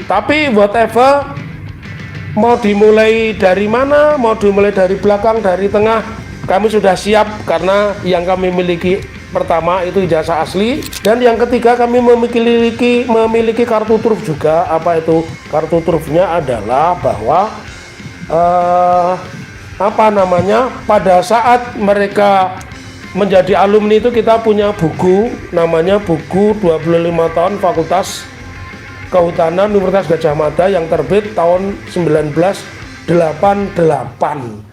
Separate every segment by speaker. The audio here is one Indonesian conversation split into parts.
Speaker 1: Tapi whatever, mau dimulai dari mana, mau dimulai dari belakang, dari tengah, kami sudah siap karena yang kami miliki pertama itu ijazah asli, dan yang ketiga kami memiliki kartu truf juga. Apa itu kartu trufnya? Adalah bahwa pada saat mereka menjadi alumni itu kita punya buku, namanya buku 25 tahun Fakultas Kehutanan Universitas Gadjah Mada yang terbit tahun 1988.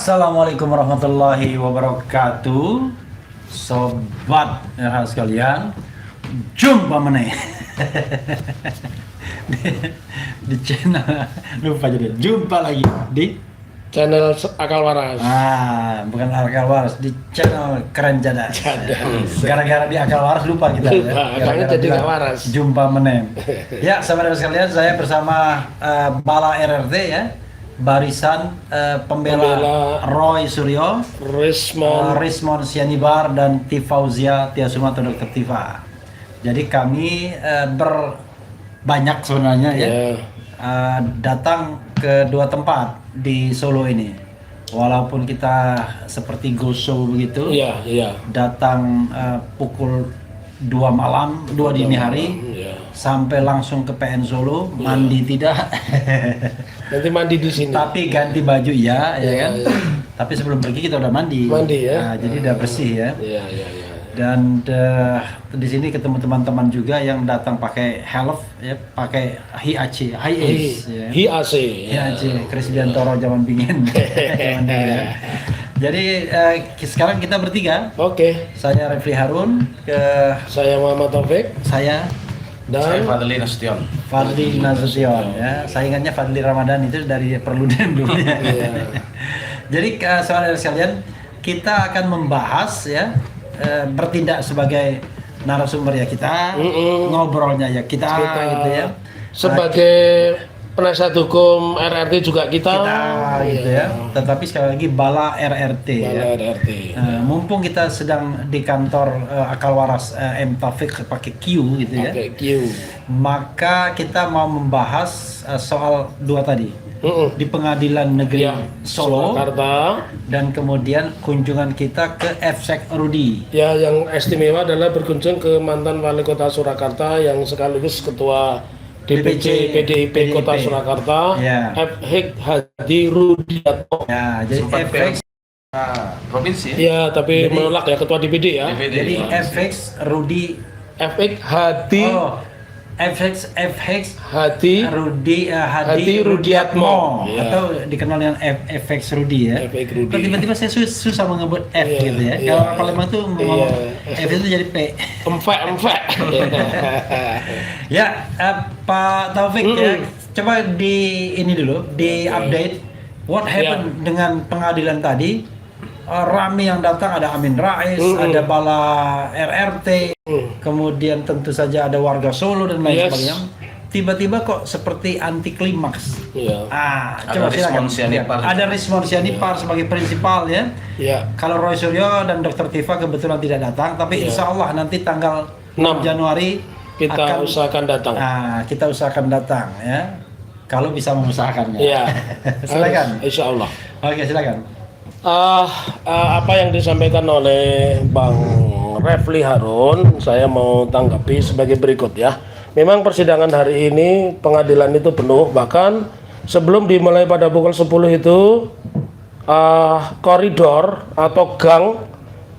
Speaker 2: Assalamualaikum warahmatullahi wabarakatuh, sobat RH sekalian. Jumpa meneh di channel, lupa jadi jumpa lagi di
Speaker 1: Channel Akal Waras.
Speaker 2: Bukan Akal Waras, di channel Keren Jadas. Gara-gara di Akal Waras lupa kita.
Speaker 1: Akalnya jadi nggak waras.
Speaker 2: Jumpa meneh. Ya, sahabat sekalian, saya bersama Bala RRT ya. Barisan pembela Roy Suryo, Rismon Sianibar, dan Tifauzia Tiasuma atau Dr. Tifa. Jadi kami berbanyak sebenarnya ya, datang ke dua tempat di Solo ini. Walaupun kita seperti go show begitu, datang pukul 2 malam, 2 dini hari, sampai langsung ke PN Solo, mandi tidak.
Speaker 1: Nanti mandi di sini.
Speaker 2: Tapi ganti baju ya kan. Tapi sebelum pergi kita udah mandi.
Speaker 1: Ya.
Speaker 2: Nah, jadi udah bersih ya. Dan di sini ketemu teman-teman juga yang datang pakai helm ya, pakai HIAC, Chris Biantoro zaman pingin. Jadi sekarang kita bertiga.
Speaker 1: Oke.
Speaker 2: Saya Refli Harun,
Speaker 1: Saya Muhammad Taufik.
Speaker 2: Saya
Speaker 3: Fadli Nasution.
Speaker 2: Fadli Nasution ya. Saingannya Fadli Ramadan itu dari Perludem dulunya. Jadi saudara sekalian, kita akan membahas ya, bertindak sebagai narasumber ya kita, ngobrolnya ya kita gitu ya.
Speaker 1: Sebagai penasihat hukum RRT juga kita
Speaker 2: gitu ya. Tetapi sekali lagi Bala RRT ya.
Speaker 1: RRT.
Speaker 2: Mumpung kita sedang di kantor Akal Waras M Taufik pakai Q gitu ya.
Speaker 1: Pakai Q.
Speaker 2: Maka kita mau membahas soal dua tadi. Di Pengadilan Negeri Solo,
Speaker 1: Surakarta,
Speaker 2: dan kemudian kunjungan kita ke FSEK Rudi.
Speaker 1: Ya, yang istimewa adalah berkunjung ke mantan wali kota Surakarta yang sekaligus ketua DPC PDIP Kota Surakarta, FX Hadi Rudiatmo.
Speaker 2: Ya, jadi FX
Speaker 3: provinsi.
Speaker 1: Ya, tapi menolak ya ketua DPD ya.
Speaker 2: Jadi FX Rudi,
Speaker 1: FX Hadi.
Speaker 2: FX
Speaker 1: Hadi
Speaker 2: Rudiatmo, atau dikenal dengan FX Rudi ya.
Speaker 1: FX Rudi.
Speaker 2: Tiba-tiba saya susah mengebut F gitu ya. Kalau orang Palembang tuh ngomong F itu jadi P. Empek. Ya, Pak Taufik ya, coba di ini dulu, di update what happened dengan pengadilan tadi. Rame yang datang, ada Amin Rais, ada Bala RRT, kemudian tentu saja ada warga Solo dan lain sebagainya. Tiba-tiba kok seperti anti klimaks. Coba silakan. Ada Rismon Sianipar sebagai prinsipal ya. Kalau Roy Suryo dan Dr. Tifa kebetulan tidak datang, tapi insya Allah nanti tanggal 6 Januari
Speaker 1: kita usahakan datang.
Speaker 2: Kita usahakan datang ya. Kalau bisa mengusahakannya. Silakan.
Speaker 1: Insya Allah.
Speaker 2: Oke, silakan.
Speaker 1: Apa yang disampaikan oleh Bang Refli Harun, saya mau tanggapi sebagai berikut ya. Memang persidangan hari ini pengadilan itu penuh, bahkan sebelum dimulai pada pukul 10 itu koridor atau gang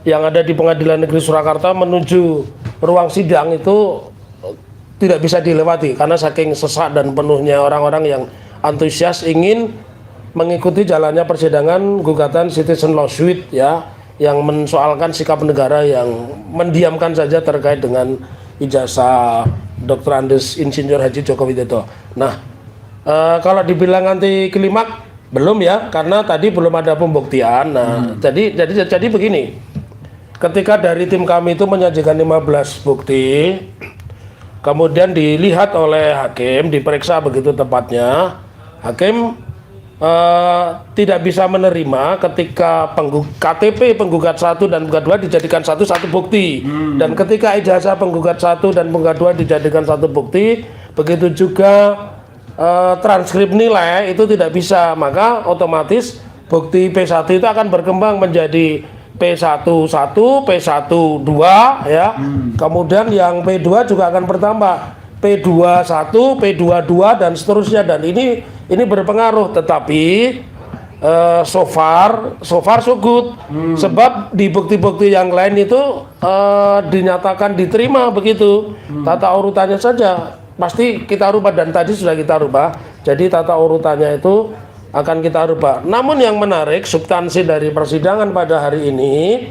Speaker 1: yang ada di Pengadilan Negeri Surakarta menuju ruang sidang itu tidak bisa dilewati karena saking sesak dan penuhnya orang-orang yang antusias ingin mengikuti jalannya persidangan gugatan citizen lawsuit ya yang mensoalkan sikap negara yang mendiamkan saja terkait dengan ijazah Dr. Andes Insinyur Haji Joko Widodo. Nah, kalau dibilang anti klimak belum ya, karena tadi belum ada pembuktian. Nah, jadi begini. Ketika dari tim kami itu menyajikan 15 bukti, kemudian dilihat oleh hakim, diperiksa begitu tepatnya, hakim tidak bisa menerima ketika KTP penggugat 1 dan penggugat 2 dijadikan satu bukti, dan ketika ijazah penggugat 1 dan penggugat 2 dijadikan satu bukti, begitu juga transkrip nilai itu tidak bisa, maka otomatis bukti P1 itu akan berkembang menjadi P11, P12 ya. Kemudian yang P2 juga akan bertambah, P21, P22 dan seterusnya, dan ini berpengaruh. Tetapi so far so good. Sebab di bukti-bukti yang lain itu dinyatakan diterima begitu. Tata urutannya saja pasti kita rubah, dan tadi sudah kita rubah. Jadi tata urutannya itu akan kita rubah. Namun yang menarik, substansi dari persidangan pada hari ini,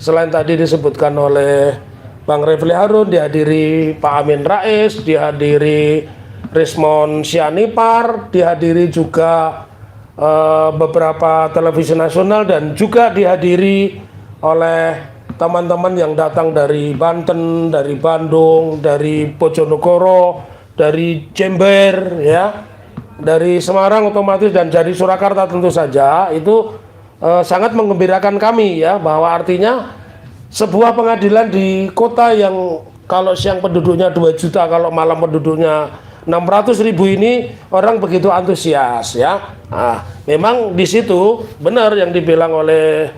Speaker 1: selain tadi disebutkan oleh Bang Refli Harun, dihadiri Pak Amin Rais, dihadiri Rismon Sianipar, dihadiri juga beberapa televisi nasional, dan juga dihadiri oleh teman-teman yang datang dari Banten, dari Bandung, dari Bojonegoro, dari Jember ya, dari Semarang otomatis, dan dari Surakarta tentu saja. Itu sangat menggembirakan kami ya, bahwa artinya sebuah pengadilan di kota yang kalau siang penduduknya 2 juta, kalau malam penduduknya 600.000 ini, orang begitu antusias ya. Nah, memang di situ benar yang dibilang oleh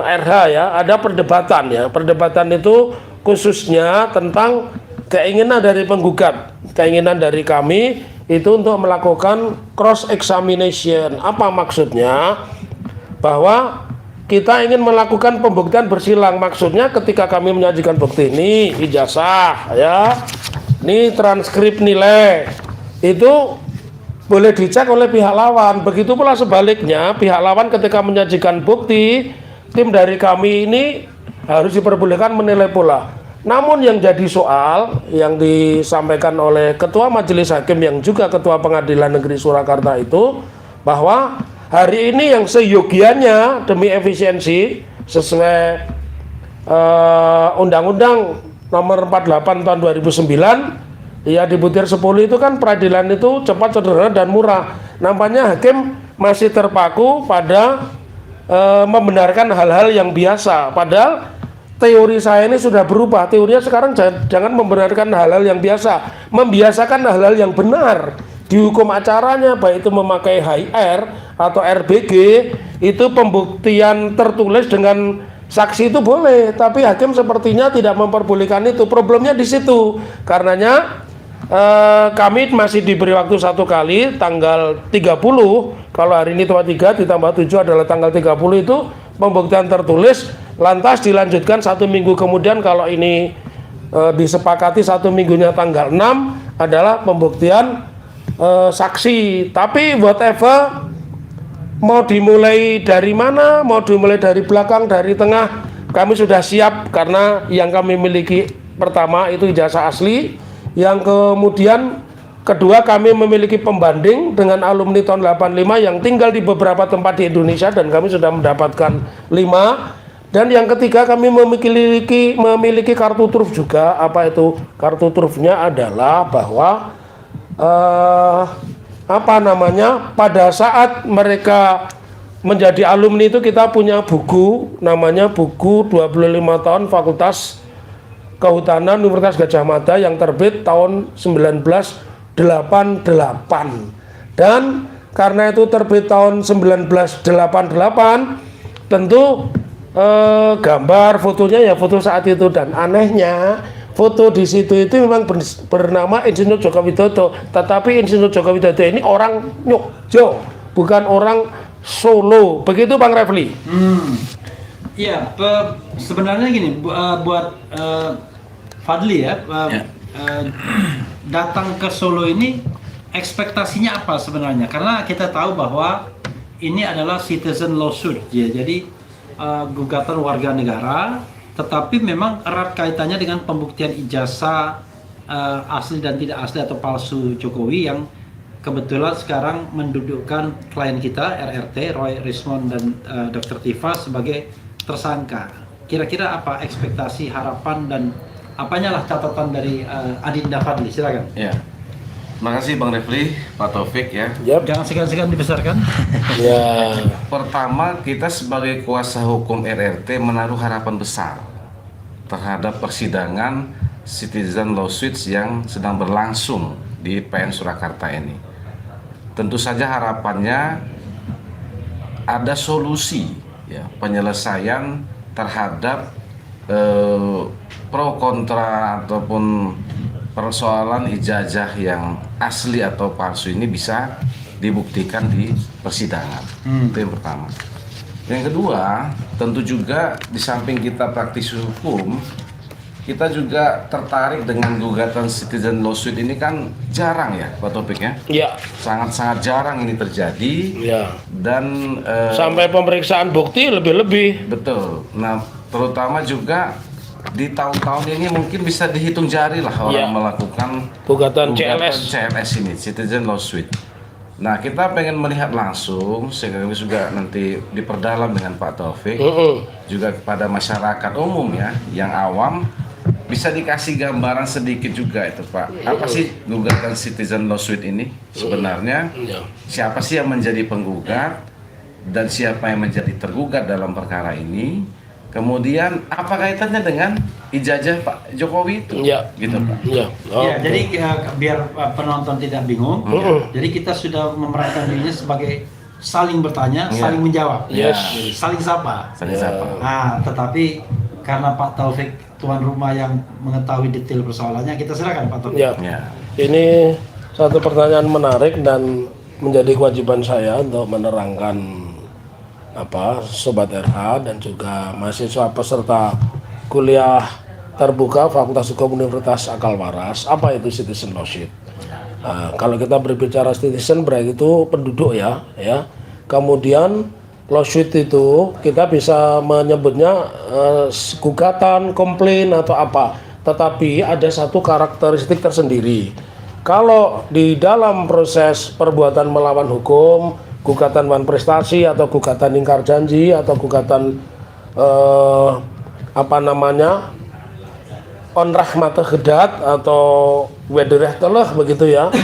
Speaker 1: RH ya, ada perdebatan ya. Perdebatan itu khususnya tentang keinginan dari penggugat, keinginan dari kami itu untuk melakukan cross examination. Apa maksudnya? Bahwa kita ingin melakukan pembuktian bersilang. Maksudnya ketika kami menyajikan bukti ini, ijazah ya, ini transkrip nilai, itu boleh dicek oleh pihak lawan. Begitu pula sebaliknya, pihak lawan ketika menyajikan bukti, tim dari kami ini harus diperbolehkan menilai pula. Namun yang jadi soal yang disampaikan oleh Ketua Majelis Hakim yang juga Ketua Pengadilan Negeri Surakarta itu, bahwa hari ini yang seyogianya demi efisiensi sesuai Undang-Undang Nomor 48 Tahun 2009 ya, di butir 10 itu kan peradilan itu cepat, sederhana, dan murah. Nampaknya hakim masih terpaku pada membenarkan hal-hal yang biasa. Padahal teori saya ini sudah berubah. Teorinya sekarang jangan membenarkan hal-hal yang biasa, membiasakan hal-hal yang benar. Di hukum acaranya, baik itu memakai HR atau RBG, itu pembuktian tertulis dengan saksi itu boleh, tapi hakim sepertinya tidak memperbolehkan itu. Problemnya di situ. Karenanya kami masih diberi waktu 1 kali, tanggal 30. Kalau hari ini 3 ditambah 7 adalah tanggal 30, itu pembuktian tertulis. Lantas dilanjutkan 1 minggu kemudian, kalau ini disepakati 1 minggunya tanggal 6 adalah pembuktian saksi. Tapi whatever, mau dimulai dari mana, mau dimulai dari belakang, dari tengah, kami sudah siap. Karena yang kami miliki pertama itu ijazah asli, yang kemudian kedua kami memiliki pembanding dengan alumni tahun 85 yang tinggal di beberapa tempat di Indonesia, dan kami sudah mendapatkan 5. Dan yang ketiga kami memiliki kartu truf juga. Apa itu kartu trufnya? Adalah bahwa pada saat mereka menjadi alumni itu kita punya buku, namanya buku 25 tahun Fakultas Kehutanan Universitas Gadjah Mada yang terbit tahun 1988. Dan karena itu terbit tahun 1988, tentu gambar fotonya ya foto saat itu. Dan anehnya foto di situ itu memang bernama Insinyur Joko Widodo, tetapi Insinyur Joko Widodo ini orang Yogyo, bukan orang Solo. Begitu Bang Refli.
Speaker 2: Iya, sebenarnya gini, buat Fadli ya, datang ke Solo ini ekspektasinya apa sebenarnya? Karena kita tahu bahwa ini adalah citizen lawsuit ya, jadi gugatan warga negara, tetapi memang erat kaitannya dengan pembuktian ijazah asli dan tidak asli atau palsu Jokowi yang kebetulan sekarang mendudukkan klien kita RRT, Roy Rismond dan Dr. Tifa sebagai tersangka. Kira-kira apa ekspektasi, harapan dan apanya lah catatan dari Adinda Fadli? Silakan.
Speaker 3: Ya. Terima kasih Bang Refli, Pak Taufik ya.
Speaker 2: Jangan segan-segan dibesarkan.
Speaker 1: Ya.
Speaker 3: Pertama, kita sebagai kuasa hukum RRT menaruh harapan besar terhadap persidangan citizen lawsuits yang sedang berlangsung di PN Surakarta ini. Tentu saja harapannya ada solusi ya, penyelesaian terhadap pro kontra ataupun persoalan ijazah yang asli atau palsu ini bisa dibuktikan di persidangan. Itu yang pertama. Yang kedua, tentu juga di samping kita praktisi hukum, kita juga tertarik dengan gugatan citizen lawsuit ini kan jarang ya Pak Topik ya?
Speaker 1: Ya.
Speaker 3: Sangat-sangat jarang ini terjadi.
Speaker 1: Ya.
Speaker 3: Dan
Speaker 1: sampai pemeriksaan bukti lebih-lebih.
Speaker 3: betul. Nah, terutama juga di tahun-tahun ini mungkin bisa dihitung jari lah orang melakukan
Speaker 1: gugatan
Speaker 3: CLS ini, citizen lawsuit. Nah, kita pengen melihat langsung, sehingga juga nanti diperdalam dengan Pak Taufik, juga kepada masyarakat umum ya, yang awam, bisa dikasih gambaran sedikit juga itu Pak. Apa sih gugatan citizen lawsuit ini sebenarnya? Siapa sih yang menjadi penggugat dan siapa yang menjadi tergugat dalam perkara ini? Kemudian apa kaitannya dengan ijazah Pak Jokowi itu? Gitu Pak.
Speaker 2: Jadi biar penonton tidak bingung, jadi kita sudah memerankan dirinya sebagai saling bertanya, saling menjawab, saling sapa. Nah, tetapi karena Pak Taufik tuan rumah yang mengetahui detail persoalannya, kita silakan Pak Taufik.
Speaker 1: Ini satu pertanyaan menarik dan menjadi kewajiban saya untuk menerangkan Sobat RH dan juga mahasiswa peserta kuliah terbuka Fakultas Hukum Universitas Akal Waras. Apa itu citizen lawsuit? Kalau kita berbicara citizen berarti itu penduduk ya. Kemudian lawsuit itu kita bisa menyebutnya gugatan, komplain atau apa. Tetapi ada satu karakteristik tersendiri. Kalau di dalam proses perbuatan melawan hukum, gugatan wan prestasi atau gugatan ingkar janji atau gugatan onrah mata gedat atau wedereh teleh begitu ya.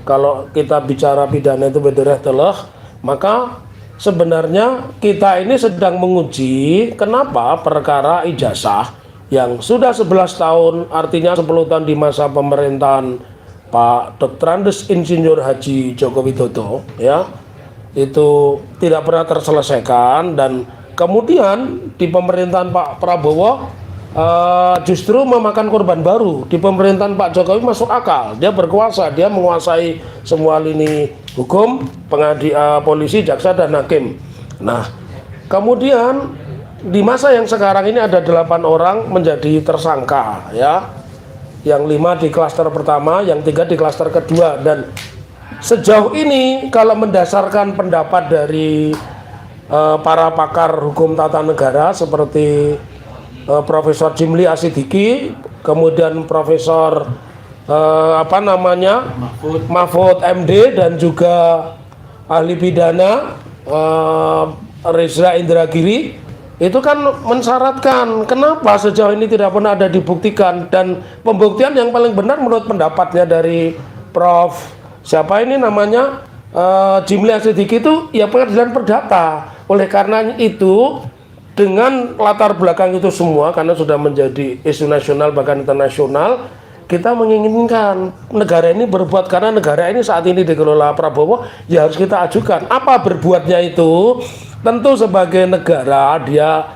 Speaker 1: Kalau kita bicara pidana itu wedereh teleh, maka sebenarnya kita ini sedang menguji kenapa perkara ijazah yang sudah 11 tahun, artinya 10 tahun di masa pemerintahan Pak Dr. Andes Insinyur Haji Joko Widodo ya, itu tidak pernah terselesaikan, dan kemudian di pemerintahan Pak Prabowo justru memakan korban baru. Di pemerintahan Pak Jokowi masuk akal, dia berkuasa, dia menguasai semua lini hukum, polisi, jaksa dan hakim. Nah, kemudian di masa yang sekarang ini ada 8 orang menjadi tersangka ya, yang 5 di klaster pertama, yang 3 di klaster kedua. Dan sejauh ini kalau mendasarkan pendapat dari para pakar hukum tata negara seperti Profesor Jimli Asidiki, kemudian Profesor Mahfud MD, dan juga ahli pidana Reza Indragiri, itu kan mensyaratkan kenapa sejauh ini tidak pernah ada dibuktikan. Dan pembuktian yang paling benar menurut pendapatnya dari Prof siapa ini namanya Jimli Asidiki itu ya pengadilan perdata. Oleh karena itu, dengan latar belakang itu semua, karena sudah menjadi isu nasional bahkan internasional, kita menginginkan negara ini berbuat, karena negara ini saat ini dikelola Prabowo, ya harus kita ajukan. Apa berbuatnya itu? Tentu sebagai negara dia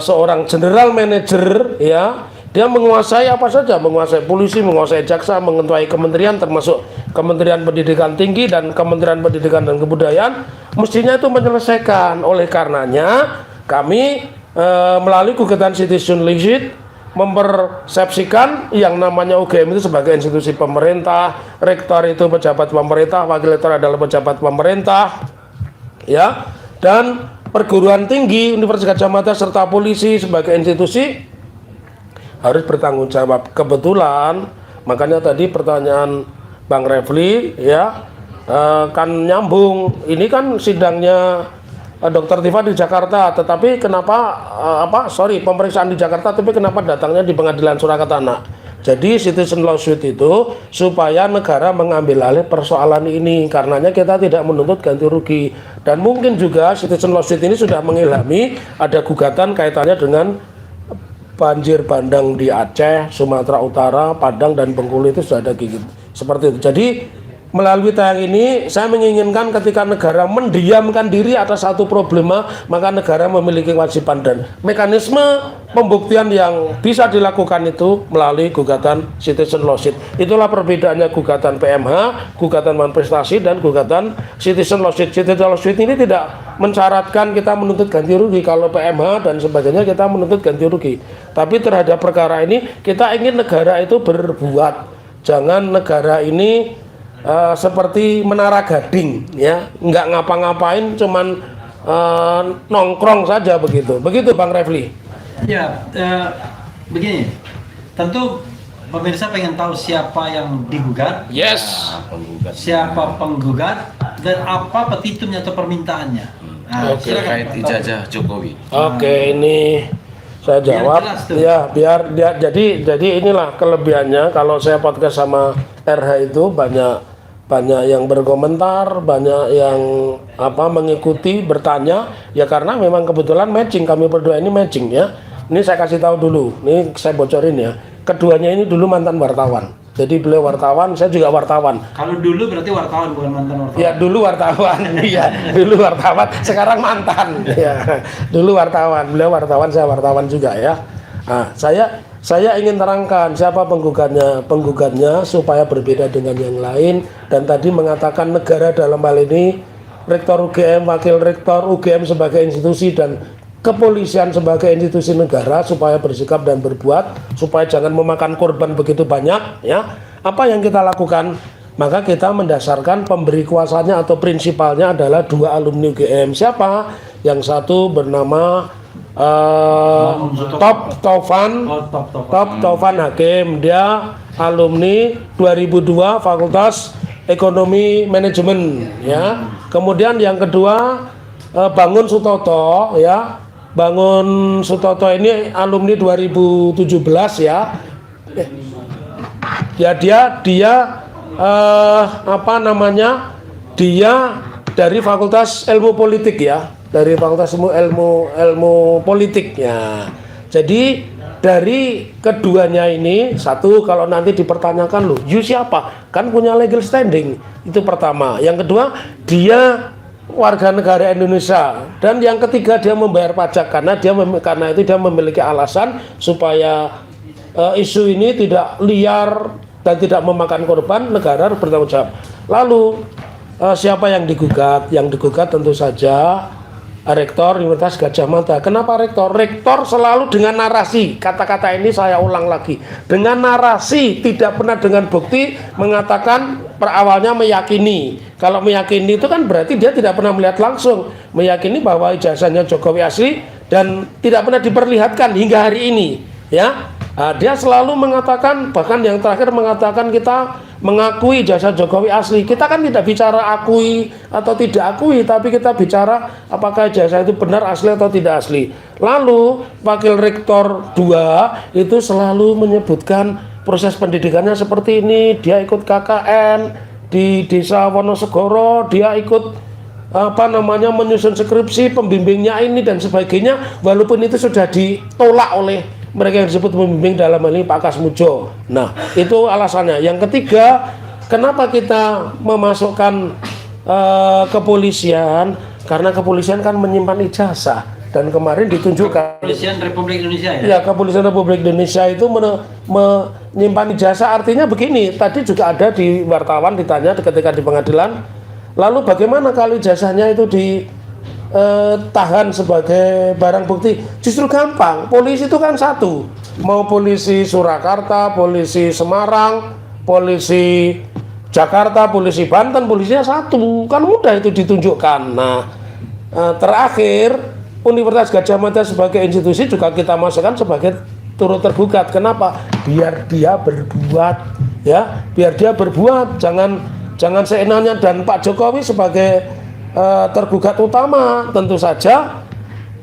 Speaker 1: seorang general manager ya, dia menguasai apa saja, menguasai polisi, menguasai jaksa, menguasai kementerian, termasuk Kementerian Pendidikan Tinggi dan Kementerian Pendidikan dan Kebudayaan, mestinya itu menyelesaikan. Oleh karenanya kami melalui gugatan citizen lawsuit mempersepsikan yang namanya UGM itu sebagai institusi pemerintah, rektor itu pejabat pemerintah, wakil rektor adalah pejabat pemerintah ya. Dan perguruan tinggi, Universitas Gadjah Mada serta polisi sebagai institusi harus bertanggung jawab. Kebetulan makanya tadi pertanyaan Bang Refli ya kan nyambung. Ini kan sidangnya Dr. Tifa di Jakarta, tetapi kenapa pemeriksaan di Jakarta, tapi kenapa datangnya di Pengadilan Surakarta Anak? Jadi citizen lawsuit itu supaya negara mengambil alih persoalan ini, karenanya kita tidak menuntut ganti rugi. Dan mungkin juga citizen lawsuit ini sudah mengilhami ada gugatan kaitannya dengan banjir bandang di Aceh, Sumatera Utara, Padang dan Bengkulu itu sudah ada gigit seperti itu. Jadi melalui tayang ini saya menginginkan ketika negara mendiamkan diri atas satu problema, maka negara memiliki kewajiban dan mekanisme pembuktian yang bisa dilakukan itu melalui gugatan citizen lawsuit. Itulah perbedaannya gugatan PMH, gugatan manifestasi dan gugatan citizen lawsuit. Citizen lawsuit ini tidak mensyaratkan kita menuntut ganti rugi. Kalau PMH dan sebagainya kita menuntut ganti rugi. Tapi terhadap perkara ini kita ingin negara itu berbuat. Jangan negara ini seperti Menara Gading ya, nggak ngapa-ngapain, cuman nongkrong saja begitu Bang Refli.
Speaker 2: Ya, begini, tentu pemirsa pengen tahu siapa yang digugat,
Speaker 1: Yes.
Speaker 2: siapa penggugat, dan apa petitumnya atau permintaannya. Nah,
Speaker 3: Terkait ijazah Jokowi.
Speaker 1: Oke, ini saya jawab ya, biar dia, jadi inilah kelebihannya kalau saya podcast sama RH itu banyak yang berkomentar, banyak yang mengikuti, bertanya ya, karena memang kebetulan matching, kami berdua ini matching ya. Ini saya kasih tahu dulu, ini saya bocorin ya, keduanya ini dulu mantan wartawan, jadi beliau wartawan, saya juga wartawan.
Speaker 2: Kalau dulu berarti wartawan, bukan mantan wartawan.
Speaker 1: Ya dulu wartawan, iya dulu wartawan, sekarang mantan ya. Dulu wartawan, beliau wartawan, saya wartawan juga ya. Nah, saya ingin terangkan siapa penggugatnya supaya berbeda dengan yang lain. Dan tadi mengatakan negara dalam hal ini Rektor UGM, Wakil Rektor UGM sebagai institusi dan kepolisian sebagai institusi negara supaya bersikap dan berbuat supaya jangan memakan korban begitu banyak ya. Apa yang kita lakukan? Maka kita mendasarkan pemberi kuasanya atau prinsipalnya adalah 2 alumni UGM. Siapa? Yang satu bernama Top Taufan Hakim, dia alumni 2002 Fakultas Ekonomi Manajemen ya. Kemudian yang kedua Bangun Sutoto ya. Bangun Sutoto ini alumni 2017 ya. Ya dia dia dari Fakultas Ilmu Politik ya. Dari Fakultas ilmu politiknya. Jadi dari keduanya ini, satu, kalau nanti dipertanyakan loh, you siapa? Kan punya legal standing. Itu pertama. Yang kedua, dia warga negara Indonesia. Dan yang ketiga, dia membayar pajak karena itu dia memiliki alasan supaya isu ini tidak liar dan tidak memakan korban, negara harus bertanggung jawab. Lalu siapa yang digugat? Yang digugat tentu saja Rektor Universitas Gadjah Mada. Kenapa rektor? Rektor selalu dengan narasi. Kata-kata ini saya ulang lagi. Dengan narasi, tidak pernah dengan bukti, mengatakan awalnya meyakini. Kalau meyakini itu kan berarti dia tidak pernah melihat langsung. Meyakini bahwa ijazahnya Jokowi asli dan tidak pernah diperlihatkan hingga hari ini. Ya, dia selalu mengatakan, bahkan yang terakhir mengatakan kita mengakui jasa Jokowi asli. Kita kan tidak bicara akui atau tidak akui, tapi kita bicara apakah jasa itu benar asli atau tidak asli. Lalu Wakil Rektor 2 itu selalu menyebutkan proses pendidikannya seperti ini. Dia ikut KKN di Desa Wonosegoro, dia ikut menyusun skripsi, pembimbingnya ini dan sebagainya, walaupun itu sudah ditolak oleh mereka yang disebut pembimbing dalam hal ini Pak Kasmujo. Nah, itu alasannya. Yang ketiga, kenapa kita memasukkan kepolisian? Karena kepolisian kan menyimpan ijazah. Dan kemarin ditunjukkan
Speaker 2: Kepolisian Republik Indonesia ya?
Speaker 1: Ya, Kepolisian Republik Indonesia itu menyimpan ijazah. Artinya begini, tadi juga ada di wartawan ditanya ketika di pengadilan, lalu bagaimana kalau ijazahnya itu tahan sebagai barang bukti? Justru gampang, polisi itu kan satu, mau polisi Surakarta, polisi Semarang, polisi Jakarta, polisi Banten, polisinya satu, kan mudah itu ditunjukkan. Nah, terakhir Universitas Gadjah Mada sebagai institusi juga kita masukkan sebagai turut tergugat. Kenapa? Biar dia berbuat, ya, biar dia berbuat, jangan seenaknya. Dan Pak Jokowi sebagai tergugat utama tentu saja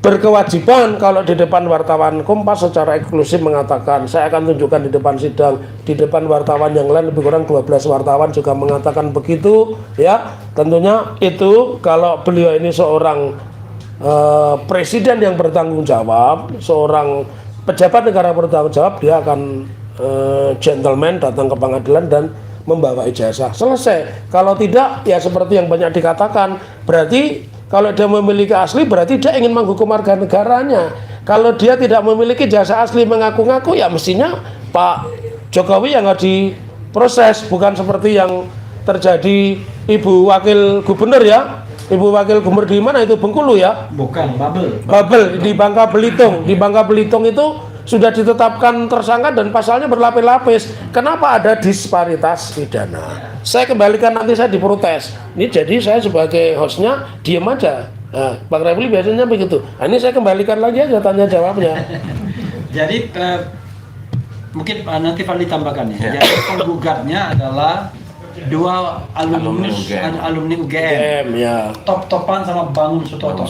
Speaker 1: berkewajiban kalau di depan wartawan Kompas secara eksklusif mengatakan, saya akan tunjukkan di depan sidang, di depan wartawan yang lain lebih kurang 12 wartawan juga mengatakan begitu, ya. Tentunya itu kalau beliau ini seorang presiden yang bertanggung jawab, seorang pejabat negara bertanggung jawab, dia akan gentleman datang ke pengadilan dan membawa ijazah, selesai. Kalau tidak, ya seperti yang banyak dikatakan, berarti kalau dia memiliki asli berarti dia ingin menghukum warga negaranya. Kalau dia tidak memiliki jasa asli mengaku-ngaku, ya mestinya Pak Jokowi yang harus diproses, bukan seperti yang terjadi Ibu Wakil Gubernur, ya. Ibu Wakil Gubernur di mana itu, Bengkulu, ya?
Speaker 2: Bukan,
Speaker 1: Babel di Bangka Belitung. Di Bangka Belitung itu sudah ditetapkan tersangka dan pasalnya berlapis-lapis. Kenapa ada disparitas pidana? Saya kembalikan, nanti saya diprotes. Ini jadi saya sebagai hostnya diem aja. Nah, Bang Refli biasanya begitu. Nah, ini saya kembalikan lagi aja tanya jawabnya.
Speaker 2: Jadi mungkin nanti Fadli tambahkan ya.
Speaker 3: Ya.
Speaker 2: Jadi penggugatnya adalah dua alumni UGM,
Speaker 1: ya.
Speaker 2: top-topan sama Bangun Sutoto.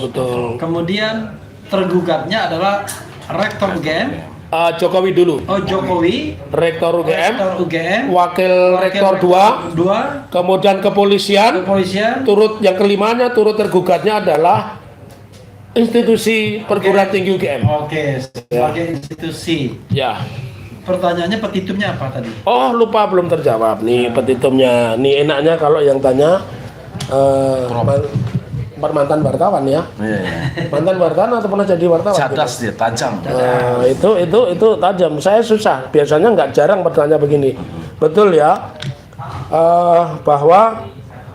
Speaker 1: Betul.
Speaker 2: Kemudian tergugatnya adalah Rektor UGM.
Speaker 1: Jokowi dulu.
Speaker 2: Oh, Jokowi.
Speaker 1: Rektor UGM.
Speaker 2: Wakil
Speaker 1: Rektor 2. Kemudian kepolisian. Turut yang kelimanya, turut tergugatnya adalah institusi perguruan tinggi UGM.
Speaker 2: Oke, sebagai institusi.
Speaker 1: Ya.
Speaker 2: Pertanyaannya petitumnya apa tadi?
Speaker 1: Oh, lupa, belum terjawab nih petitumnya. Nih enaknya kalau yang tanya mantan wartawan, ya. Mantan wartawan atau pernah jadi wartawan?
Speaker 3: Cerdas dia, tajam.
Speaker 1: Itu tajam. Saya susah. Biasanya nggak jarang bertanya begini. Betul, ya. Bahwa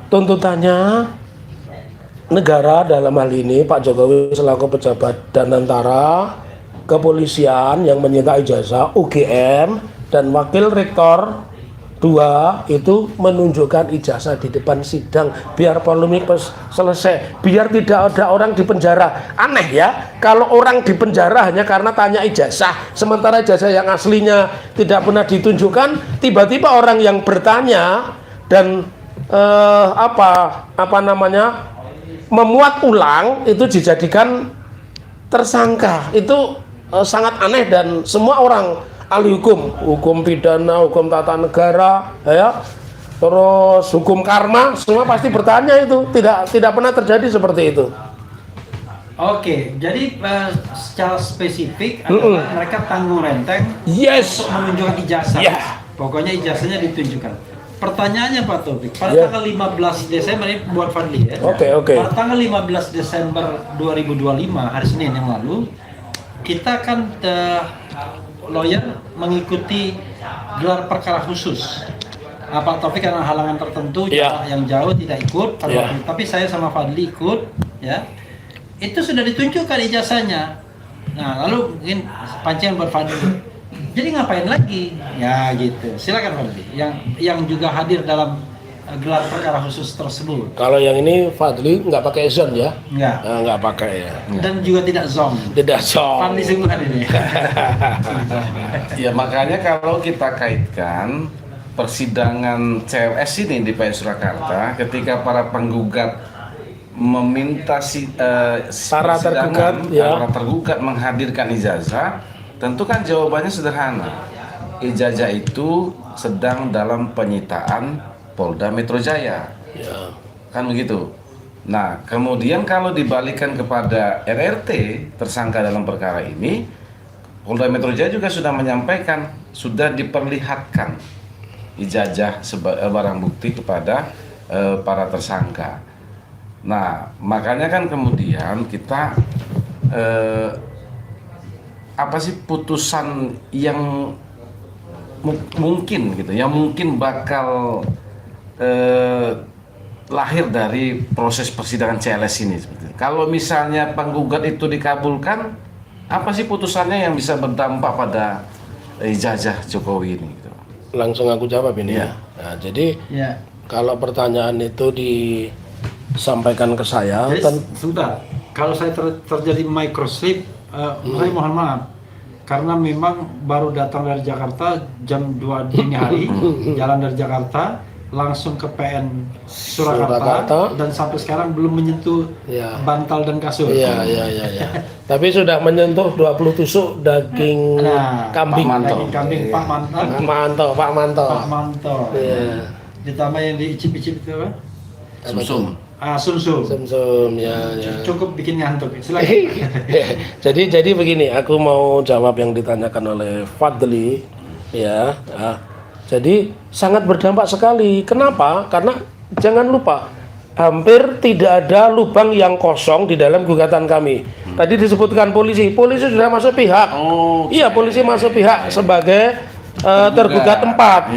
Speaker 1: tuntutannya negara dalam hal ini Pak Jokowi selaku pejabat dan tentara, kepolisian yang menyita ijazah UGM dan wakil rektor 2 itu menunjukkan ijazah di depan sidang biar polemik selesai, biar tidak ada orang di penjara. Aneh, ya, kalau orang di penjara hanya karena tanya ijazah, sementara ijazah yang aslinya tidak pernah ditunjukkan, tiba-tiba orang yang bertanya dan memuat ulang itu dijadikan tersangka. Itu sangat aneh dan semua orang ahli hukum pidana, hukum tata negara, ya, terus hukum karma, semua pasti bertanya itu. Tidak pernah terjadi seperti itu.
Speaker 2: Oke, jadi secara spesifik adalah mereka tanggung renteng untuk menunjukkan ijazah. Pokoknya ijazahnya ditunjukkan. Pertanyaannya Pak Taufik, pada tanggal 15 Desember ini buat Fadli, ya.
Speaker 1: Oke.
Speaker 2: Pada tanggal 15 Desember 2025, hari Senin yang lalu, kita kan lawyer mengikuti gelar perkara khusus. Pak Taufik karena halangan tertentu yang jauh tidak ikut, tapi saya sama Fadli ikut, ya. Itu sudah ditunjukkan ijazahnya. Nah, lalu mungkin pancingan buat Fadli. Jadi ngapain lagi? Ya gitu. Silakan Fadli. Yang juga hadir dalam gelar perkara khusus tersebut.
Speaker 1: Kalau yang ini Fadli nggak pakai zone, ya? Nggak pakai, ya.
Speaker 2: Dan juga tidak zong.
Speaker 1: Tidak zong.
Speaker 2: Fadli sungguhan ini.
Speaker 3: Ya, makanya kalau kita kaitkan persidangan CLS ini di PN Surakarta, ketika para penggugat meminta para tergugat menghadirkan ijazah, tentu kan jawabannya sederhana. Ijazah itu sedang dalam penyitaan Polda Metro Jaya, kan begitu. Nah, kemudian kalau dibalikan kepada RRT tersangka dalam perkara ini, Polda Metro Jaya juga sudah menyampaikan, sudah diperlihatkan ijazah sebagai barang bukti kepada para tersangka. Nah, makanya kan kemudian kita apa sih putusan yang mungkin gitu, yang mungkin bakal lahir dari proses persidangan CLS ini. Kalau misalnya penggugat itu dikabulkan, apa sih putusannya yang bisa berdampak pada ijazah Jokowi ini? Gitu.
Speaker 1: Langsung aku jawab ini, ya. Nah, jadi kalau pertanyaan itu sampaikan ke saya.
Speaker 2: Jadi, sebentar, kalau saya terjadi microslip, saya mohon maaf. Karena memang baru datang dari Jakarta jam 2 dini hari, jalan dari Jakarta langsung ke PN Surakarta dan sampai sekarang belum menyentuh bantal dan kasur.
Speaker 1: Iya. Tapi sudah menyentuh 20 tusuk daging kambing.
Speaker 2: Daging kambing Pak Manto. Iya. Ditambah yang diicip-icip itu apa?
Speaker 3: Sumsum.
Speaker 1: Sumsum ya.
Speaker 2: Cukup bikin ngantuk. Silakan.
Speaker 1: jadi begini, aku mau jawab yang ditanyakan oleh Fadli ya. Jadi sangat berdampak sekali. Kenapa? Karena jangan lupa hampir tidak ada lubang yang kosong di dalam gugatan kami. Tadi disebutkan polisi sudah masuk pihak. Iya, polisi masuk pihak sebagai tergugat empat.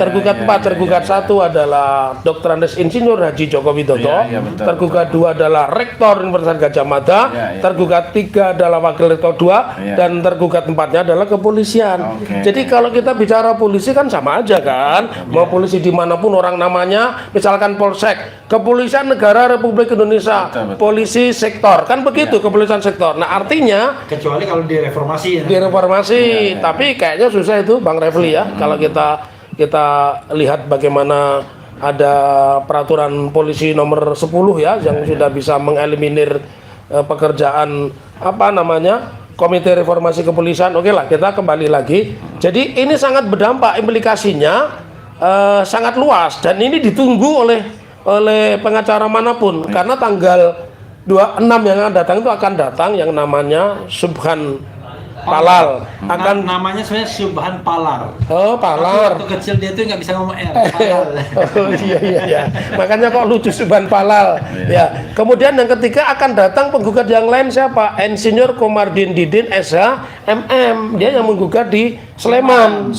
Speaker 1: Tergugat satu adalah Dr. Andes Insinyur Haji Joko Widodo. Tergugat dua adalah Rektor Universitas Gadjah Mada. Tergugat tiga adalah Wakil Rektor 2 dan tergugat empatnya adalah kepolisian. Jadi kalau kita bicara polisi kan sama aja kan. Mau polisi dimanapun orang namanya, misalkan Polsek, Kepolisian Negara Republik Indonesia, polisi sektor, kan begitu kepolisian sektor. Nah artinya
Speaker 2: kecuali kalau direformasi ya.
Speaker 1: Direformasi, tapi kayaknya susah itu Bang Refli ya. Kalau kita lihat bagaimana ada peraturan polisi nomor 10 ya yang sudah bisa mengeliminir pekerjaan Komite Reformasi Kepolisian. Oke lah, kita kembali lagi. Jadi ini sangat berdampak, implikasinya sangat luas dan ini ditunggu oleh pengacara manapun karena tanggal 26 yang akan datang itu akan datang yang namanya Subhan Palal.
Speaker 2: Namanya sebenarnya Subhan Palar.
Speaker 1: Oh, Palar.
Speaker 2: Waktu kecil dia tuh nggak bisa ngomong R.
Speaker 1: Oh iya. Makanya kok lucu Subhan Palal. Ya. Kemudian yang ketiga akan datang penggugat yang lain siapa? Insinyur Komardin Didin SH MM. Dia yang menggugat di Sleman.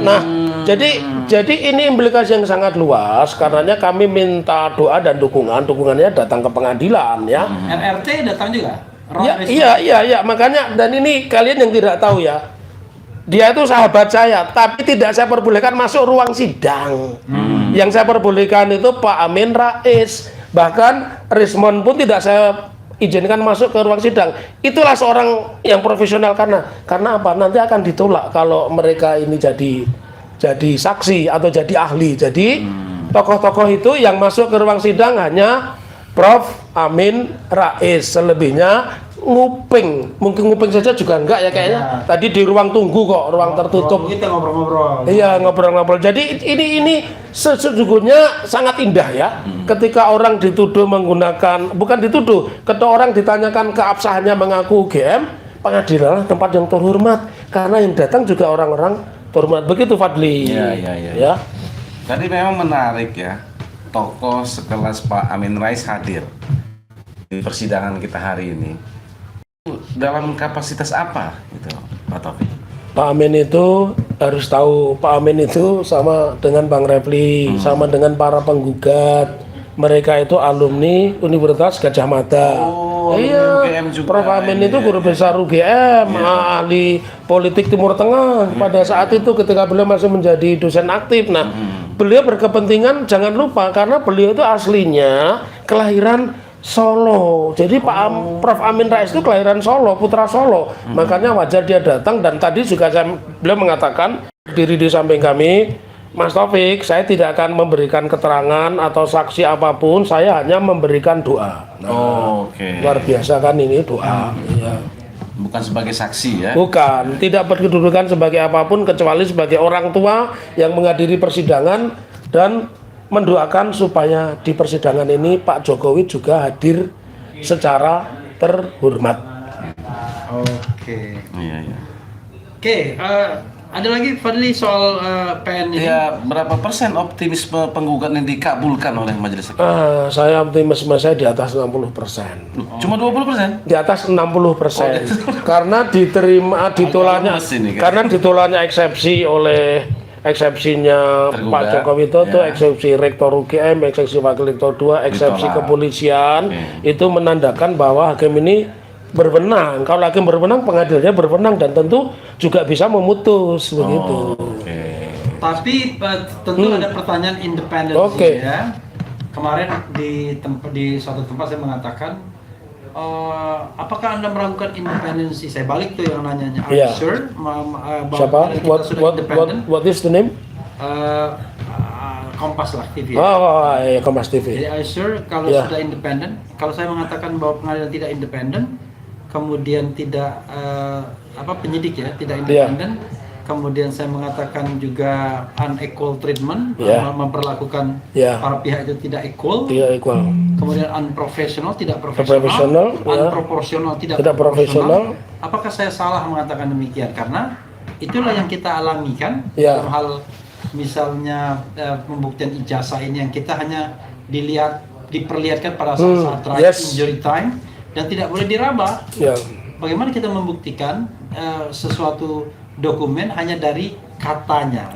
Speaker 1: Nah, jadi ini implikasi yang sangat luas karenanya kami minta doa dan dukungannya datang ke pengadilan ya.
Speaker 2: RRT datang juga.
Speaker 1: Iya, makanya dan ini kalian yang tidak tahu ya, dia itu sahabat saya, tapi tidak saya perbolehkan masuk ruang sidang. Yang saya perbolehkan itu Pak Amin Rais, bahkan Rismon pun tidak saya izinkan masuk ke ruang sidang. Itulah seorang yang profesional karena apa? Nanti akan ditolak kalau mereka ini jadi saksi atau jadi ahli. Jadi tokoh-tokoh itu yang masuk ke ruang sidang hanya Prof. Amin Rais, selebihnya nguping, mungkin nguping saja juga enggak ya kayaknya. Tadi di ruang tunggu kok, ruang tertutup.
Speaker 2: Kita ngobrol-ngobrol.
Speaker 1: Iya, ngobrol-ngobrol. Jadi ini sesungguhnya sangat indah ya. Ketika orang dituduh menggunakan, bukan dituduh, ketika orang ditanyakan keabsahannya mengaku UGM, pengadilan tempat yang terhormat karena yang datang juga orang-orang terhormat. Begitu Fadli.
Speaker 3: Iya. Jadi memang menarik ya. Tokoh sekelas Pak Amin Rais hadir di persidangan kita hari ini dalam kapasitas apa gitu Pak Taufik?
Speaker 1: Pak Amin itu harus tahu, Pak Amin itu sama dengan Bang Refli, sama dengan para penggugat, mereka itu alumni Universitas Gadjah Mada. Prof. Amin itu guru besar UGM, ahli politik Timur Tengah pada saat itu ketika beliau masih menjadi dosen aktif. Nah, beliau berkepentingan, jangan lupa karena beliau itu aslinya kelahiran Solo. Jadi Prof. Amin Rais itu kelahiran Solo, putra Solo. Makanya wajar dia datang dan tadi juga beliau mengatakan diri di samping kami, Mas Taufik, saya tidak akan memberikan keterangan atau saksi apapun, saya hanya memberikan doa. Luar biasa kan ini doa.
Speaker 3: Bukan sebagai saksi ya?
Speaker 1: Bukan, tidak berkedudukan sebagai apapun kecuali sebagai orang tua yang menghadiri persidangan dan mendoakan supaya di persidangan ini Pak Jokowi juga hadir secara terhormat.
Speaker 2: Oke, ada lagi Fadli soal PN ini?
Speaker 3: Ya, berapa persen optimisme penggugat yang dikabulkan oleh majelis hakim?
Speaker 1: Saya optimisme saya di atas 60%.
Speaker 3: Cuma 20%?
Speaker 1: Di atas 60%. Karena ditolaknya eksepsi oleh eksepsinya Pak Jokowi Widodo, eksepsi Rektor UGM, eksepsi Wakil Rektor 2, eksepsi kepolisian, itu menandakan bahwa hakim ini berwenang. Kalau hakim berwenang, pengadilannya berwenang dan tentu juga bisa memutus begitu.
Speaker 2: Tapi tentu ada pertanyaan independen ya. kemarin di suatu tempat saya mengatakan, apakah Anda meragukan independensi? Saya balik tuh yang nanyanya. Are you sure?
Speaker 1: Siapa? What is the name?
Speaker 2: Kompas lah TV.
Speaker 1: Iya, Kompas TV.
Speaker 2: Jadi are you sure kalau sudah independen? Kalau saya mengatakan bahwa pengadilan tidak independen, kemudian tidak penyidik ya tidak independen, kemudian saya mengatakan juga unequal treatment, memperlakukan para pihak itu tidak equal, kemudian unprofessional, tidak profesional, unproporsional, tidak profesional. Apakah saya salah mengatakan demikian? Karena itulah yang kita alami kan dalam hal misalnya pembuktian ijazah ini yang kita hanya diperlihatkan pada saat terakhir injury time dan tidak boleh diraba. Bagaimana kita membuktikan sesuatu dokumen hanya dari katanya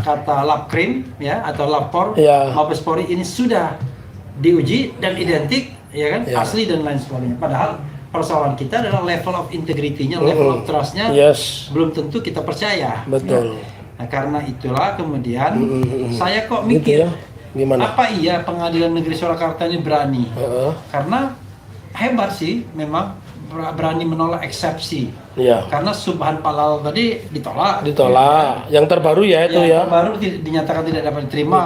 Speaker 2: kata Labkrim atau Lapor Mabes Polri ini sudah diuji dan identik asli dan lain sebagainya. Padahal persoalan kita adalah level of integrity-nya, level of trust-nya belum tentu kita percaya.
Speaker 1: Betul.
Speaker 2: Nah, karena itulah kemudian saya kok mikir
Speaker 1: gimana?
Speaker 2: Apa iya Pengadilan Negeri Surakarta ini berani? Karena hebat sih memang berani menolak eksepsi. Karena Subhan Palal tadi ditolak.
Speaker 1: Yang terbaru itu
Speaker 2: terbaru dinyatakan tidak dapat diterima.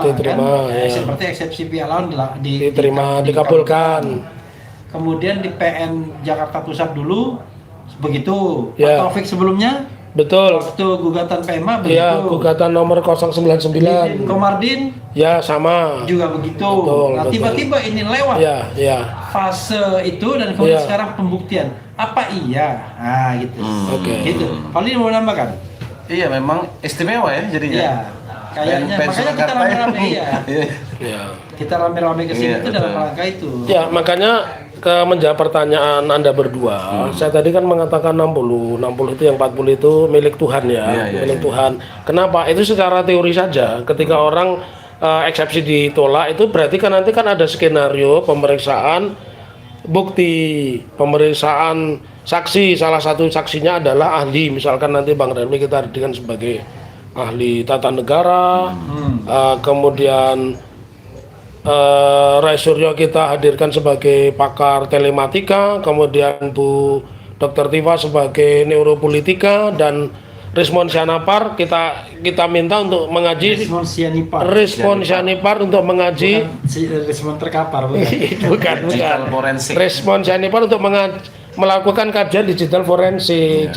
Speaker 2: Seperti eksepsi pihak lawan diterima,
Speaker 1: dikabulkan.
Speaker 2: Kemudian di PN Jakarta Pusat dulu begitu. Pak Taufik sebelumnya
Speaker 1: betul.
Speaker 2: Waktu gugatan PMA begitu.
Speaker 1: Gugatan nomor 099.
Speaker 2: Komardin
Speaker 1: sama.
Speaker 2: Juga begitu. Nah, tiba-tiba ini lewat fase itu dan kemudian sekarang pembuktian. Apa iya? Nah, gitu. Gitu. Paling mau nambahkan?
Speaker 3: Iya, memang istimewa ya jadinya.
Speaker 2: Kayaknya makanya kita rame-rame Kita rame-rame ke sini itu dalam rangka itu.
Speaker 1: Makanya menjawab pertanyaan Anda berdua, saya tadi kan mengatakan 60 itu yang 40 itu milik Tuhan milik Tuhan. Kenapa? Itu secara teori saja. Ketika orang eksepsi ditolak itu berarti kan nanti kan ada skenario pemeriksaan bukti, pemeriksaan saksi. Salah satu saksinya adalah ahli, misalkan nanti Bang Relmi kita hadirkan sebagai ahli tata negara, kemudian Ray Suryo kita hadirkan sebagai pakar telematika, kemudian Bu Dr. Tifa sebagai neuropolitika, dan Rismon Sianipar kita minta untuk mengaji Rismon Sianipar untuk mengaji
Speaker 2: Rismon terkapar
Speaker 1: bukan Rismon Sianipar untuk melakukan kajian digital forensik.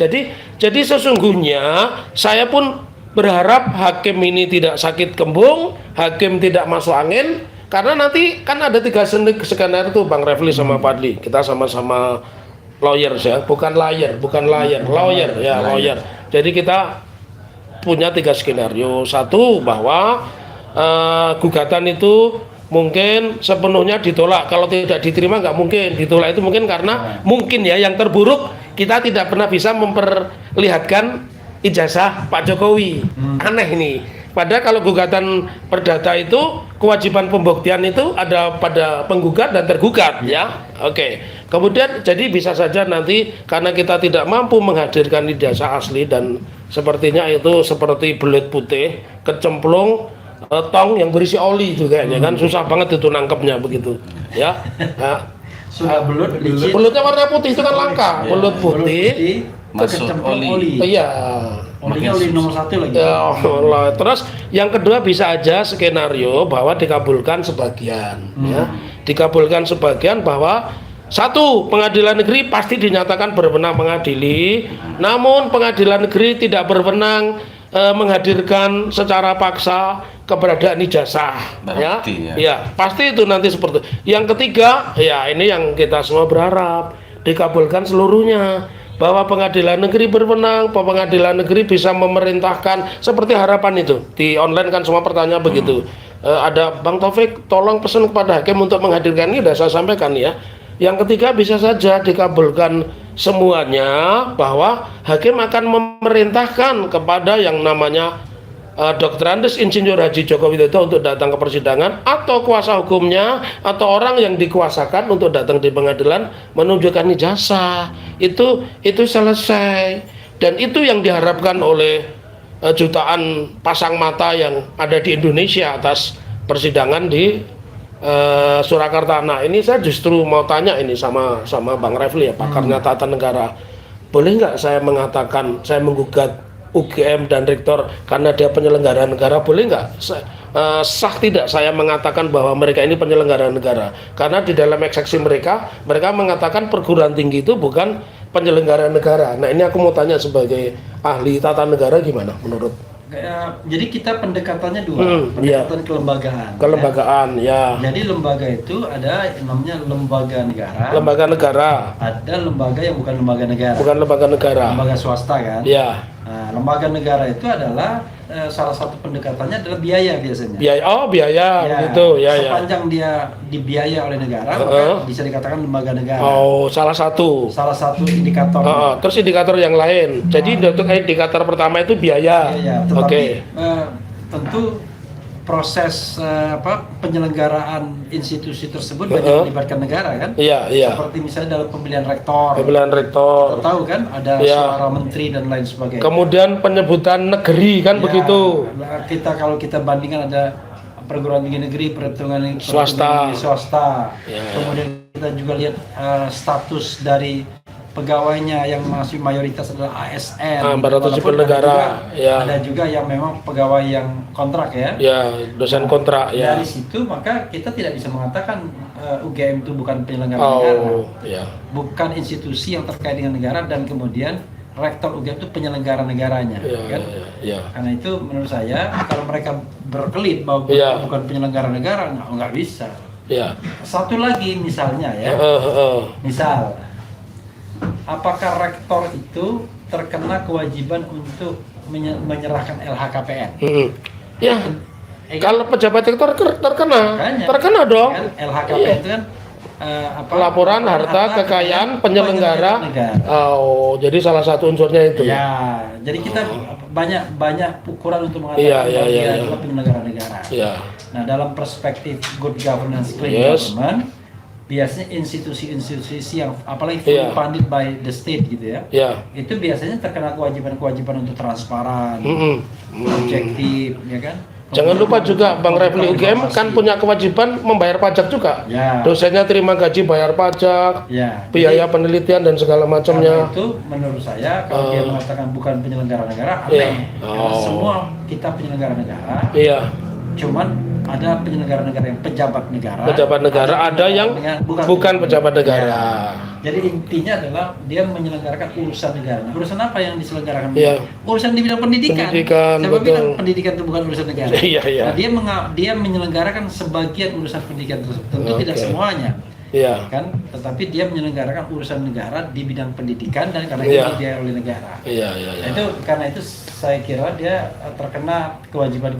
Speaker 1: Jadi sesungguhnya saya pun berharap hakim ini tidak sakit kembung, hakim tidak masuk angin, karena nanti kan ada 3 skenario itu Bang Refli sama Fadli. Kita sama-sama lawyers bukan lawyer. Jadi kita punya 3 skenario. Satu, bahwa gugatan itu mungkin sepenuhnya ditolak. Kalau tidak diterima nggak mungkin. Ditolak itu mungkin karena mungkin yang terburuk kita tidak pernah bisa memperlihatkan ijazah Pak Jokowi. Aneh ini. Padahal kalau gugatan perdata itu kewajiban pembuktian itu ada pada penggugat dan tergugat Oke. Kemudian jadi bisa saja nanti karena kita tidak mampu menghadirkan ijazah asli dan sepertinya itu seperti belut putih kecemplung tong yang berisi oli itu kayaknya kan susah banget itu nangkepnya begitu
Speaker 2: sudah
Speaker 1: belutnya warna putih itu kan langka. Belut putih
Speaker 3: masuk oli.
Speaker 2: Olinya oli nomor 1 lagi.
Speaker 1: Terus yang kedua bisa aja skenario bahwa dikabulkan sebagian dikabulkan sebagian bahwa satu, pengadilan negeri pasti dinyatakan berwenang mengadili, namun pengadilan negeri tidak berwenang menghadirkan secara paksa keberadaan ijazah. Pasti itu nanti seperti itu. Yang ketiga, ini yang kita semua berharap dikabulkan seluruhnya, bahwa pengadilan negeri berwenang, pengadilan negeri bisa memerintahkan seperti harapan itu di online kan semua pertanyaan begitu. Ada Bang Taufik tolong pesan kepada hakim untuk menghadirkan ini, sudah saya sampaikan Yang ketiga bisa saja dikabulkan semuanya bahwa hakim akan memerintahkan kepada yang namanya Dr. Andes Insinyur Haji Joko Widodo untuk datang ke persidangan, atau kuasa hukumnya atau orang yang dikuasakan untuk datang di pengadilan menunjukkan ijazah. Itu selesai, dan itu yang diharapkan oleh jutaan pasang mata yang ada di Indonesia atas persidangan di Surakarta. Nah, ini saya justru mau tanya ini sama Bang Refli ya, pakarnya tata negara. Boleh nggak saya mengatakan saya menggugat UGM dan rektor karena dia penyelenggara negara? Boleh nggak sah tidak saya mengatakan bahwa mereka ini penyelenggara negara? Karena di dalam eksepsi mereka mengatakan perguruan tinggi itu bukan penyelenggara negara. Nah, ini aku mau tanya sebagai ahli tata negara, gimana menurut?
Speaker 2: Jadi kita pendekatannya dua, pendekatan kelembagaan.
Speaker 1: Kelembagaan, ya.
Speaker 2: Jadi lembaga itu ada yang namanya lembaga negara.
Speaker 1: Lembaga negara.
Speaker 2: Ada lembaga yang bukan lembaga negara.
Speaker 1: Bukan lembaga negara.
Speaker 2: Lembaga swasta kan.
Speaker 1: Ya.
Speaker 2: Nah, lembaga negara itu adalah salah satu pendekatannya adalah biaya biasanya.
Speaker 1: Biaya, gitu ya.
Speaker 2: Sepanjang dia dibiaya oleh negara, maka bisa dikatakan lembaga negara.
Speaker 1: Oh, salah satu
Speaker 2: indikator.
Speaker 1: Terus indikator yang lain. Jadi untuk indikator pertama itu biaya.
Speaker 2: Tetapi tentu proses penyelenggaraan institusi tersebut banyak melibatkan negara kan?
Speaker 1: Iya.
Speaker 2: Seperti misalnya dalam pemilihan rektor. Kita tahu kan ada suara menteri dan lain sebagainya.
Speaker 1: Kemudian penyebutan negeri kan begitu.
Speaker 2: Kalau kita bandingkan ada perguruan tinggi negeri, perhitungan
Speaker 1: swasta.
Speaker 2: Kemudian kita juga lihat status dari pegawainya yang masih mayoritas adalah ASN,
Speaker 1: aparatur sipil negara.
Speaker 2: Ada juga yang memang pegawai yang kontrak ya.
Speaker 1: Dosen kontrak ya.
Speaker 2: Dari situ maka kita tidak bisa mengatakan UGM itu bukan penyelenggara negara. Bukan institusi yang terkait dengan negara, dan kemudian rektor UGM itu penyelenggara negaranya, kan? Karena itu menurut saya kalau mereka berkelit bahwa bukan penyelenggara negara, nggak bisa. Satu lagi misalnya ya, misal apakah rektor itu terkena kewajiban untuk menyerahkan LHKPN?
Speaker 1: Kalau pejabat rektor terkena dong.
Speaker 2: Kan LHKPN itu kan
Speaker 1: laporan harta kekayaan penyelenggara. Jadi salah satu unsurnya itu.
Speaker 2: Jadi kita banyak ukuran untuk mengatakan bahwa dia adalah penyelenggara negara. Nah, dalam perspektif good governance, clean government, biasanya institusi-institusi yang apalagi fully funded by the state gitu ya, itu biasanya terkena kewajiban-kewajiban untuk transparan, objektif, ya kan.
Speaker 1: Jangan lupa juga Bang Refli, UGM kan punya kewajiban membayar pajak juga. Dosennya terima gaji, bayar pajak, biaya penelitian dan segala macamnya.
Speaker 2: Karena itu menurut saya kalau dia mengatakan bukan penyelenggara negara, aneh. Karena semua kita penyelenggara negara. Cuman ada penyelenggara negara yang pejabat negara. Ada yang bukan pejabat negara. Jadi intinya adalah dia menyelenggarakan urusan negara. Urusan apa yang diselenggarakan? Urusan di bidang pendidikan. Saya bilang pendidikan itu bukan urusan negara. Nah, dia menyelenggarakan sebagian urusan pendidikan tersebut. Tentu tidak semuanya. Kan, tetapi dia menyelenggarakan urusan negara di bidang pendidikan, dan karena itu dibiayai oleh negara. Itu karena itu saya kira dia terkena kewajiban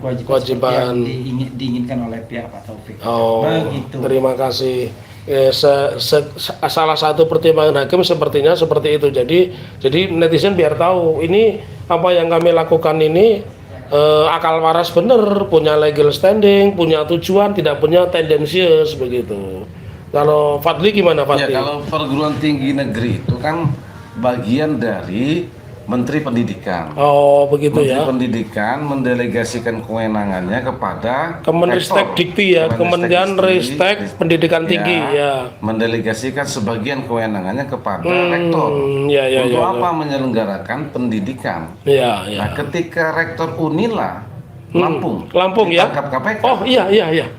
Speaker 2: yang diinginkan oleh pihak Pak Taufik. Begitu.
Speaker 1: Terima kasih. Salah satu pertimbangan hakim sepertinya seperti itu. Jadi netizen biar tahu ini apa yang kami lakukan ini akal waras benar, punya legal standing, punya tujuan, tidak punya tendensius begitu. Kalau Fadli gimana Fadli?
Speaker 3: Kalau perguruan tinggi negeri itu kan bagian dari Menteri Pendidikan.
Speaker 1: Begitu
Speaker 3: Menteri
Speaker 1: ya.
Speaker 3: Pendidikan mendelegasikan kewenangannya kepada
Speaker 1: Kemenristek Dikti ya, Kementerian Ristek Pendidikan Tinggi ya.
Speaker 3: Mendelegasikan sebagian kewenangannya kepada rektor. Untuk apa? Menyelenggarakan pendidikan. Nah, ketika rektor Unila Lampung
Speaker 1: ya.
Speaker 3: Ditangkap KPK.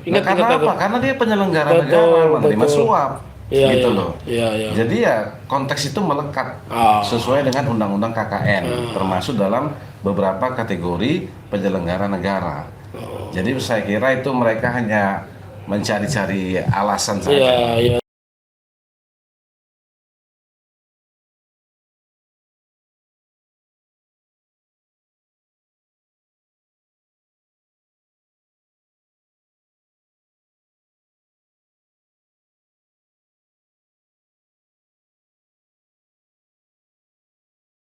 Speaker 1: Ingat
Speaker 3: karena apa? Karena dia penyelenggara negara, menerima suap. Gitu loh. Jadi konteks itu melekat sesuai dengan undang-undang KKN, termasuk dalam beberapa kategori penyelenggara negara. Jadi saya kira itu mereka hanya mencari-cari alasan saja.